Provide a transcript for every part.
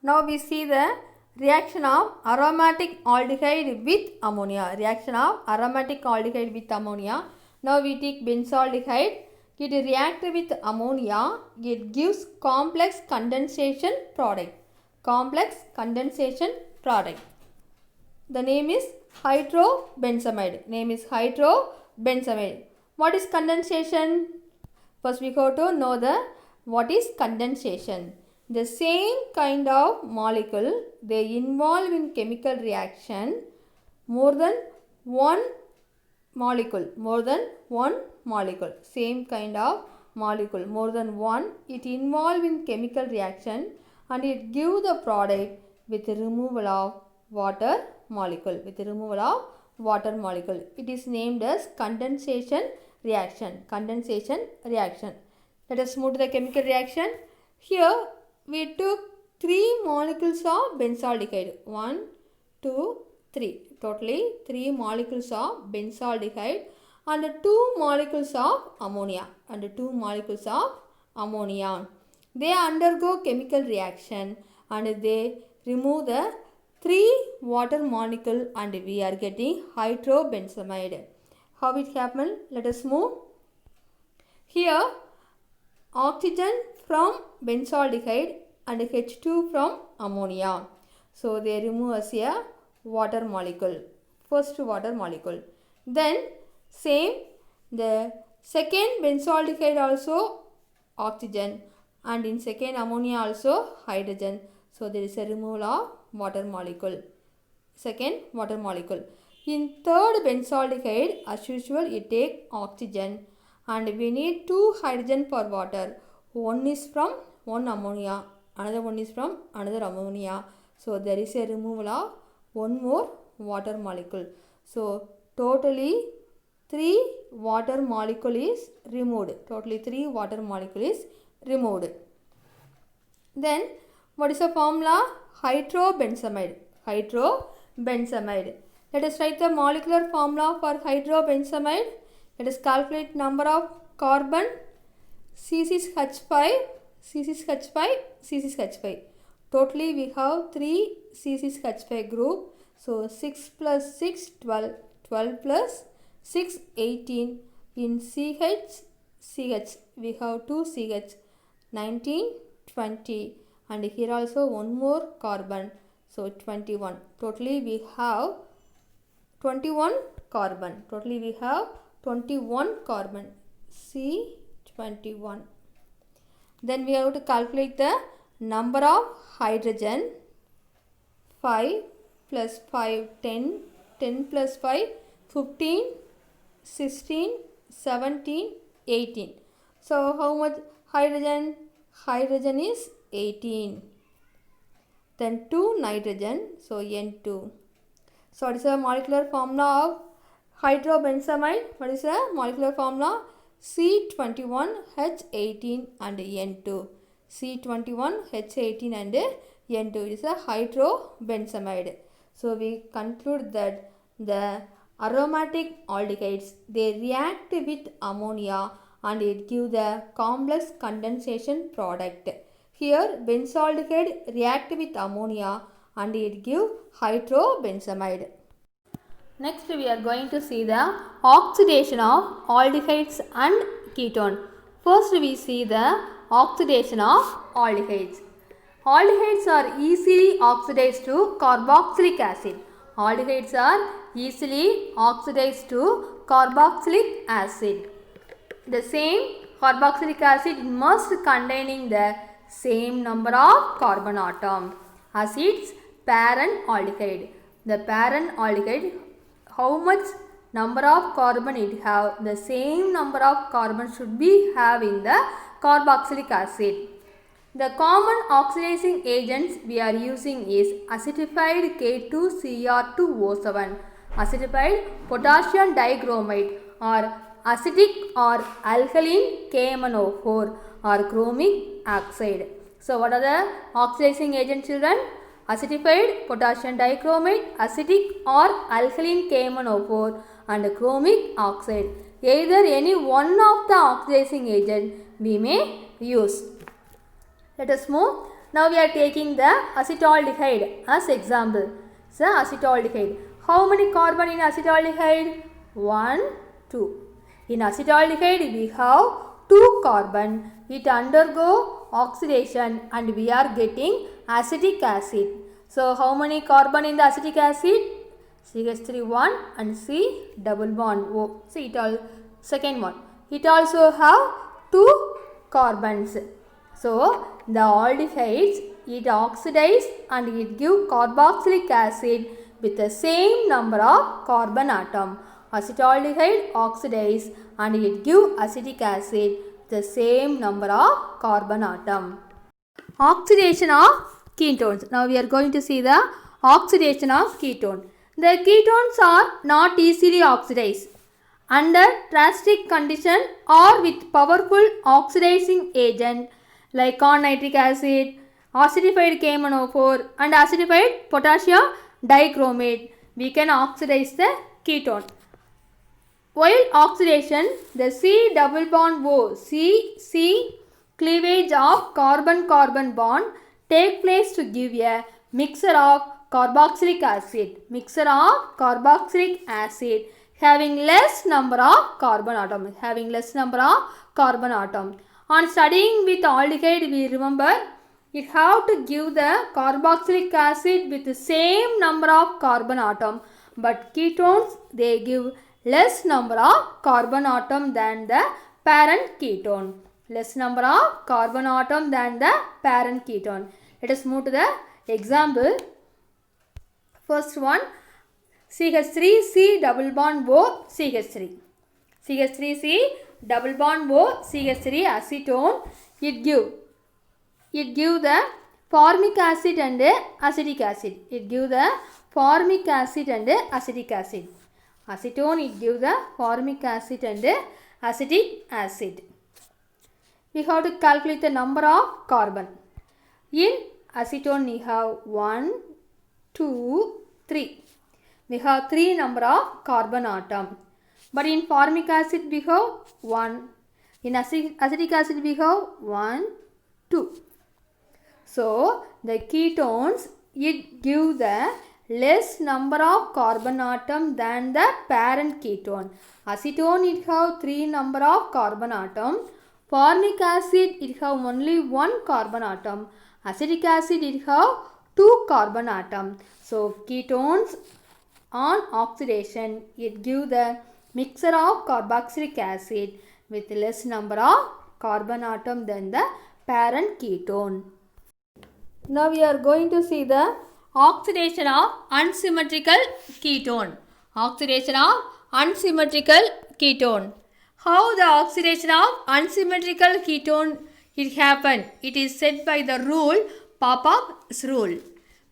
Now we see the reaction of aromatic aldehyde with ammonia. Reaction of aromatic aldehyde with ammonia. Now we take benzaldehyde. It reacts with ammonia. It gives complex condensation product. Complex condensation product. The name is hydrobenzamide. Name is hydrobenzamide. What is condensation? First we have to know what is condensation. The same kind of molecule, they involve in chemical reaction more than one molecule. Same kind of molecule, more than one. It involve in chemical reaction and it give the product with removal of water molecule. It is named as condensation reaction. Let us move to the chemical reaction. Here we took 3 molecules of benzaldehyde. 1, 2, 3. Totally 3 molecules of benzaldehyde and 2 molecules of ammonia. They undergo chemical reaction and they remove the 3 water molecule and we are getting hydrobenzamide. How it happened? Let us move. Here oxygen from benzaldehyde and H2 from ammonia. So they remove as a water molecule. First water molecule. Then same the second benzaldehyde also oxygen and in second ammonia also hydrogen. So there is a removal of water molecule. Second water molecule. In third benzaldehyde as usual it take oxygen and we need 2 hydrogen per water. One is from one ammonia, another one is from another ammonia. So there is a removal of one more water molecule. So totally 3 water molecule is removed. Then what is the formula? Hydrobenzamide. Let us write the molecular formula for hydrobenzamide. Let us calculate number of carbon. C6H5. Totally we have 3 C6H5 group. So 6 plus 6, 12. 12 plus 6, 18. In CH, we have 2 CH, 19, 20. And here also one more carbon. So 21. Totally we have 21 carbon. C21. Then we have to calculate the number of hydrogen. 5 plus 5, 10. 10 plus 5, 15, 16, 17, 18. So how much hydrogen? Hydrogen is 18. Then 2 nitrogen. So N2. So what is the molecular formula of hydrobenzamide? What is the molecular formula? C21H18 and N2. C21H18 and N2 is a hydrobenzamide. So we conclude that the aromatic aldehydes, they react with ammonia and it gives the complex condensation product. Here benzaldehyde react with ammonia and it gives hydrobenzamide. Next we are going to see the oxidation of aldehydes and ketone. First we see the oxidation of aldehydes. Aldehydes are easily oxidized to carboxylic acid. Aldehydes are easily oxidized to carboxylic acid. The same carboxylic acid must containing the same number of carbon atom as its parent aldehyde. The parent aldehyde, how much number of carbon it have, the same number of carbon should be having the carboxylic acid. The common oxidizing agents we are using is acidified K2Cr2O7, acidified potassium digromate, or acidic or alkaline KMnO4 or chromic oxide. So what are the oxidizing agents, children? Acidified potassium dichromate, acidic or alkaline KMnO4 and chromic oxide. Either any one of the oxidizing agent we may use. Let us move. Now we are taking the acetaldehyde as example. So acetaldehyde. How many carbon in acetaldehyde? 1, 2. In acetaldehyde we have 2 carbon. It undergo oxidation and we are getting acetic acid. So how many carbon in the acetic acid? CH3 1 and C double bond O. See it all. Second one. It also have 2 carbons. So the aldehydes, it oxidize and it give carboxylic acid with the same number of carbon atom. Acetaldehyde oxidize and it give acetic acid with the same number of carbon atom. Oxidation of ketones. Now we are going to see the oxidation of ketone. The ketones are not easily oxidized under drastic condition or with powerful oxidizing agent like corn nitric acid, acidified KMnO4 and acidified potassium dichromate. We can oxidize the ketone. While oxidation, the C double bond O, C cleavage of carbon-carbon bond take place to give a mixture of carboxylic acid. Mixture of carboxylic acid having less number of carbon atom. On studying with aldehyde, we remember it have to give the carboxylic acid with the same number of carbon atom. But ketones, they give less number of carbon atom than the parent ketone. Less number of carbon atom than the parent ketone. Let us move to the example. First one, CH3 C double bond O CH3. CH3C double bond O CH3 acetone. It give the formic acid and acetic acid. Acetone, it give the formic acid and acetic acid. We have to calculate the number of carbon. In acetone we have 1, 2, 3. We have 3 number of carbon atom. But in formic acid we have 1. In acetic acid we have 1, 2. So the ketones, it give the less number of carbon atom than the parent ketone. Acetone, it have 3 number of carbon atom. Formic acid, it have only 1 carbon atom. Acetic acid, it have 2 carbon atom. So ketones on oxidation, it give the mixture of carboxylic acid with less number of carbon atom than the parent ketone. Now we are going to see the oxidation of unsymmetrical ketone. How the oxidation of unsymmetrical ketone it happen? It is said by the rule, Popov's rule.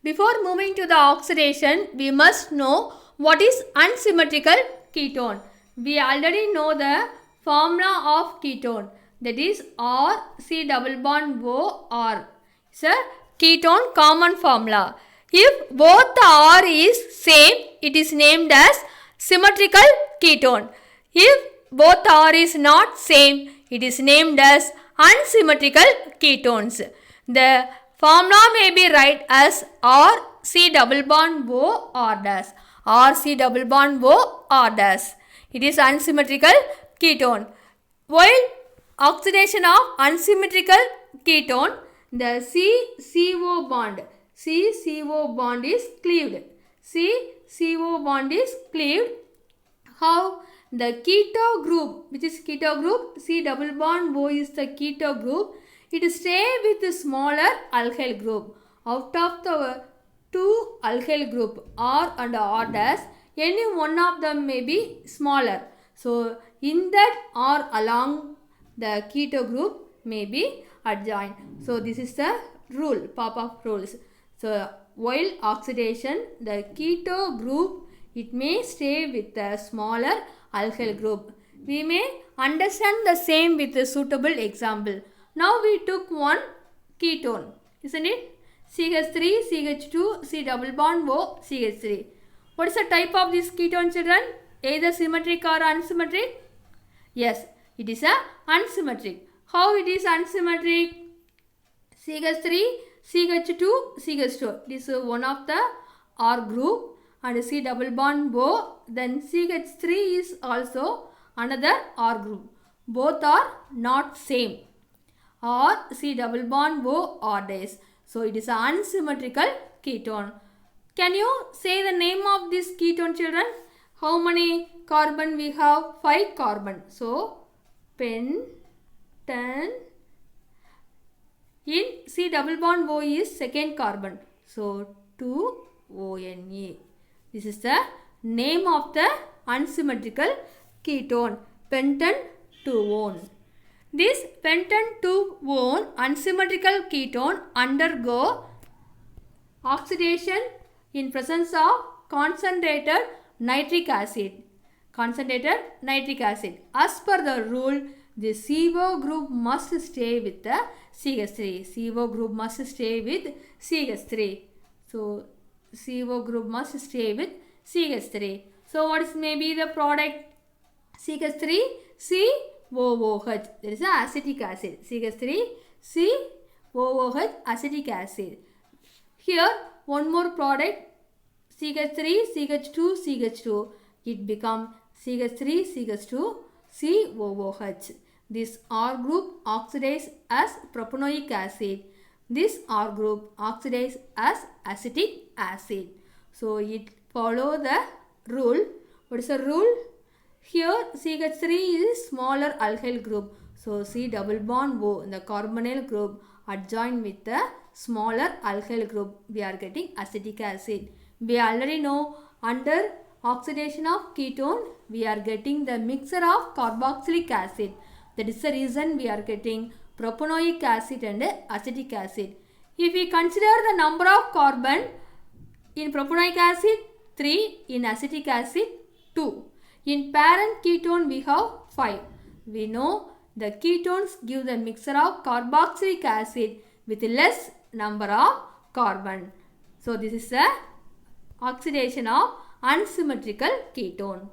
Before moving to the oxidation, we must know what is unsymmetrical ketone. We already know the formula of ketone, that is R C double bond O R. It's a ketone common formula. If both the R is same, it is named as symmetrical ketone. If both the R is not same, it is named as unsymmetrical ketones. The formula may be write as R C double bond O R dash. It is unsymmetrical ketone. While oxidation of unsymmetrical ketone, the C-CO bond is cleaved. How? The keto group, which is keto group, C double bond O is the keto group. It stay with the smaller alkyl group. Out of the 2 alkyl group R and R dash, any one of them may be smaller. So in that R along the keto group may be adjoined. So this is the rule, Popov rules. So while oxidation, the keto group, it may stay with the smaller alkyl group. We may understand the same with a suitable example. Now we took one ketone, isn't it? CH3, CH2, C double bond O, CH3. What is the type of this ketone, children? Either symmetric or unsymmetric? Yes, it is a unsymmetric. How it is unsymmetric? CH3 CH2, CH2. This is one of the R group and C double bond O. Then CH3 is also another R group. Both are not same. Or C double bond O R days. So it is an unsymmetrical ketone. Can you say the name of this ketone, children? How many carbon we have? 5 carbon. So pentan. In C double bond O is second carbon. So 2ONA. This is the name of the unsymmetrical ketone. Pentan 2-one. This pentan 2-one unsymmetrical ketone undergo oxidation in presence of concentrated nitric acid. Concentrated nitric acid. As per the rule, the CO group must stay with the CH3. CO group must stay with CH3. So CO group must stay with CH3. So what is maybe the product? CH3 COOH. That is the acetic acid. CH3 COOH acetic acid. Here one more product, CH3 CH2 CH2. It becomes CH3 CH2 COOH. This R group oxidizes as propanoic acid. This R group oxidizes as acetic acid. So it follow the rule. What is the rule? Here CH3 is smaller alkyl group. So C double bond O, the carbonyl group adjoined with the smaller alkyl group, we are getting acetic acid. We already know under oxidation of ketone we are getting the mixture of carboxylic acid. That is the reason we are getting propanoic acid and acetic acid. If we consider the number of carbon in propanoic acid 3, in acetic acid 2. In parent ketone we have 5. We know the ketones give the mixture of carboxylic acid with less number of carbon. So this is the oxidation of unsymmetrical ketone.